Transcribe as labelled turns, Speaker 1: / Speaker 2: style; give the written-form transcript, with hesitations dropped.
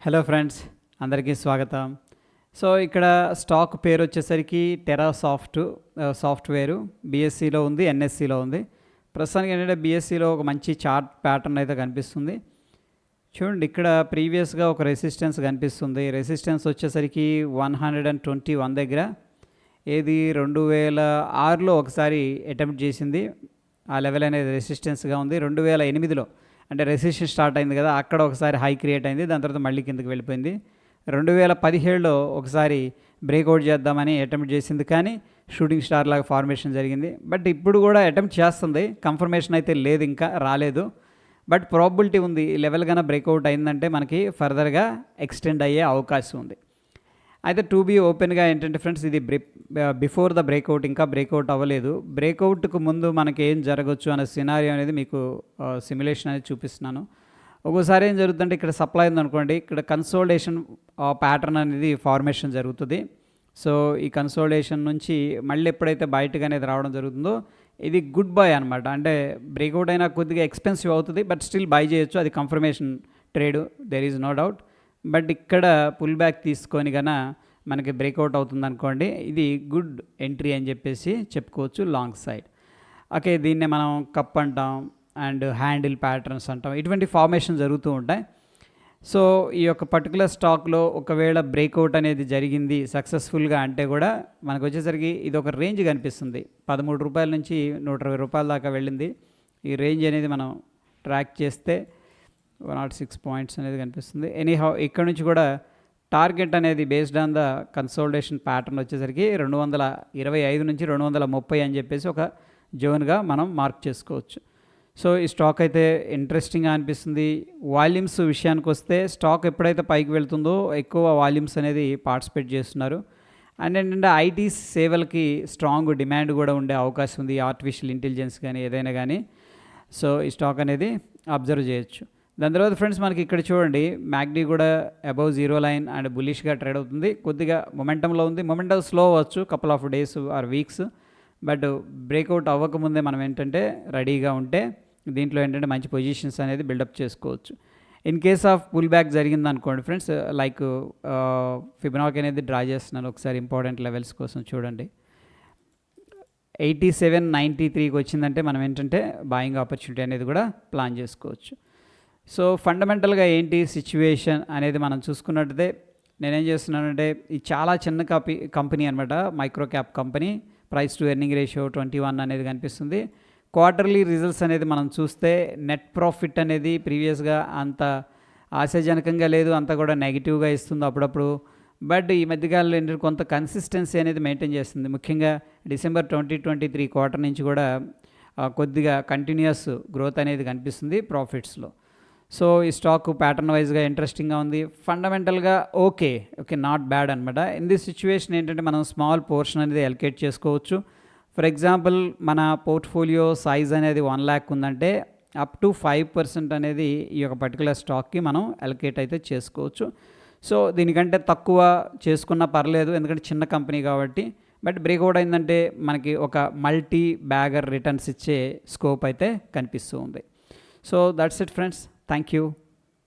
Speaker 1: Hello friends, అందరికీ స్వాగతం. So ఇక్కడ స్టాక్ పేరు వచ్చేసరికి టెరా సాఫ్ట్వేరు బీఎస్సీలో ఉంది, ఎన్ఎస్సిలో ఉంది. ప్రస్తుతానికి ఏంటంటే బీఎస్సీలో ఒక మంచి చార్ట్ ప్యాటర్న్ అయితే కనిపిస్తుంది. చూడండి, ఇక్కడ ప్రీవియస్గా ఒక రెసిస్టెన్స్ కనిపిస్తుంది. రెసిస్టెన్స్ వచ్చేసరికి 121 దగ్గర, ఏది 2006లో ఒకసారి అటెంప్ట్ చేసింది. ఆ లెవెల్ అనేది రెసిస్టెన్స్గా ఉంది. 2008లో అంటే రెసిస్టెన్స్ స్టార్ట్ అయింది కదా, అక్కడ ఒకసారి హై క్రియేట్ అయింది. దాని తర్వాత మళ్ళీ కిందకి వెళ్ళిపోయింది. 2017లో ఒకసారి బ్రేక్అవుట్ చేద్దామని అటెంప్ట్ చేసింది, కానీ షూటింగ్ స్టార్ లాగా ఫార్మేషన్ జరిగింది. బట్ ఇప్పుడు కూడా అటెంప్ట్ చేస్తుంది, కన్ఫర్మేషన్ అయితే లేదు, ఇంకా రాలేదు. బట్ ప్రాబిలిటీ ఉంది, ఈ లెవెల్ కన్నా బ్రేక్అవుట్ అయిందంటే మనకి ఫర్దర్గా ఎక్స్టెండ్ అయ్యే అవకాశం ఉంది. అయితే టు బీ ఓపెన్గా ఏంటంటే ఫ్రెండ్స్, ఇది బిఫోర్ ద బ్రేక్అవుట్, ఇంకా బ్రేక్అవుట్ అవ్వలేదు. బ్రేక్అవుట్కు ముందు మనకి ఏం జరగచ్చు అనే సినారియో అనేది మీకు సిమ్యులేషన్ అనేది చూపిస్తున్నాను. ఒక్కోసారి ఏం జరుగుతుందంటే, ఇక్కడ సప్లై ఉందనుకోండి, ఇక్కడ కన్సోలిడేషన్ ప్యాటర్న్ అనేది ఫార్మేషన్ జరుగుతుంది. సో ఈ కన్సోలిడేషన్ నుంచి మళ్ళీ ఎప్పుడైతే బయటకు అనేది రావడం జరుగుతుందో, ఇది గుడ్ బై అనమాట. అంటే బ్రేక్అవుట్ అయినా కొద్దిగా ఎక్స్పెన్సివ్ అవుతుంది, బట్ స్టిల్ బై చేయొచ్చు. అది confirmation trade, there is no doubt. But ఇక్కడ పుల్ బ్యాక్ తీసుకొని కన్నా మనకి బ్రేక్అవుట్ అవుతుంది అనుకోండి, ఇది గుడ్ ఎంట్రీ అని చెప్పేసి చెప్పుకోవచ్చు లాంగ్ సైడ్. ఓకే, దీన్నే మనం కప్ అంటాం అండ్ హ్యాండిల్ ప్యాటర్న్స్ అంటాం. ఇటువంటి ఫార్మేషన్ జరుగుతూ ఉంటాయి. సో ఈ యొక్క పర్టికులర్ స్టాక్లో ఒకవేళ బ్రేక్అవుట్ అనేది జరిగింది సక్సెస్ఫుల్గా అంటే కూడా మనకు వచ్చేసరికి ఇది ఒక రేంజ్ కనిపిస్తుంది. 13 రూపాయల నుంచి 120 రూపాయల దాకా వెళ్ళింది. ఈ రేంజ్ అనేది మనం ట్రాక్ చేస్తే 106 పాయింట్స్ అనేది కనిపిస్తుంది. ఎనీహౌ ఇక్కడ నుంచి కూడా టార్గెట్ అనేది based on the consolidation pattern వచ్చేసరికి 225 నుంచి 230 అని చెప్పేసి ఒక జోన్గా మనం మార్క్ చేసుకోవచ్చు. సో ఈ స్టాక్ అయితే ఇంట్రెస్టింగ్గా అనిపిస్తుంది. వాల్యూమ్స్ విషయానికి వస్తే, స్టాక్ ఎప్పుడైతే పైకి వెళ్తుందో ఎక్కువ వాల్యూమ్స్ అనేది పార్టిసిపేట్ చేస్తున్నారు. అండ్ ఏంటంటే ఐటీ సేవలకి స్ట్రాంగ్ డిమాండ్ కూడా ఉండే అవకాశం ఉంది, ఆర్టిఫిషియల్ ఇంటెలిజెన్స్ కానీ ఏదైనా కానీ. సో ఈ స్టాక్ అనేది అబ్జర్వ్ చేయొచ్చు. దాని తర్వాత ఫ్రెండ్స్, మనకి ఇక్కడ చూడండి, మ్యాక్డీ కూడా అబౌవ్ జీరో లైన్ అండ్ బులిష్గా ట్రేడ్ అవుతుంది. కొద్దిగా మొమెంటంలో ఉంది. మొమెంటం స్లో అవ్వచ్చు couple of days or weeks, but breakout అవ్వకముందే మనం ఏంటంటే రెడీగా ఉంటే దీంట్లో ఏంటంటే మంచి పొజిషన్స్ అనేది బిల్డప్ చేసుకోవచ్చు. In case of pull back జరిగింది అనుకోండి ఫ్రెండ్స్, లైక్ ఫిబొనాకీ అనేది డ్రా చేస్తున్నాను ఒకసారి ఇంపార్టెంట్ లెవెల్స్ కోసం. చూడండి, 8793కి వచ్చిందంటే మనం ఏంటంటే బాయింగ్ ఆపర్చునిటీ అనేది కూడా ప్లాన్ చేసుకోవచ్చు. సో ఫండమెంటల్గా ఏంటి సిచ్యువేషన్ అనేది మనం చూసుకున్నట్టయితే, నేనేం చేస్తున్నానంటే, ఇది చాలా చిన్న కంపెనీ అనమాట, micro cap company. Price to earning ratio 21 అనేది కనిపిస్తుంది. క్వార్టర్లీ రిజల్ట్స్ అనేది మనం చూస్తే నెట్ ప్రాఫిట్ అనేది ప్రీవియస్గా అంత ఆశాజనకంగా లేదు, అంతా కూడా నెగిటివ్గా ఇస్తుంది అప్పుడప్పుడు. బట్ ఈ మధ్యకాలంలో ఏంటంటే కొంత కన్సిస్టెన్సీ అనేది మెయింటైన్ చేస్తుంది. ముఖ్యంగా డిసెంబర్ 2023 క్వార్టర్ నుంచి కూడా కొద్దిగా కంటిన్యూస్ గ్రోత్ అనేది కనిపిస్తుంది ప్రాఫిట్స్లో. సో ఈ స్టాక్ ప్యాటర్న్ వైజ్గా ఇంట్రెస్టింగ్గా ఉంది. ఫండమెంటల్గా ఓకే, నాట్ బ్యాడ్ అనమాట. ఇన్ దిస్ సిచ్యువేషన్ ఏంటంటే మనం స్మాల్ పోర్షన్ అనేది అలొకేట్ చేసుకోవచ్చు. ఫర్ ఎగ్జాంపుల్, మన పోర్ట్ఫోలియో సైజ్ అనేది 1 lakh ఉందంటే అప్ టు 5% అనేది ఈ యొక్క పర్టికులర్ స్టాక్కి మనం అలొకేట్ అయితే చేసుకోవచ్చు. సో దీనికంటే తక్కువ చేసుకున్నా పర్లేదు, ఎందుకంటే చిన్న కంపెనీ కాబట్టి. బట్ బ్రేక్అవుట్ అయిందంటే మనకి ఒక మల్టీ బ్యాగర్ రిటర్న్స్ ఇచ్చే స్కోప్ అయితే కనిపిస్తూ ఉంది. So that's it friends, thank you.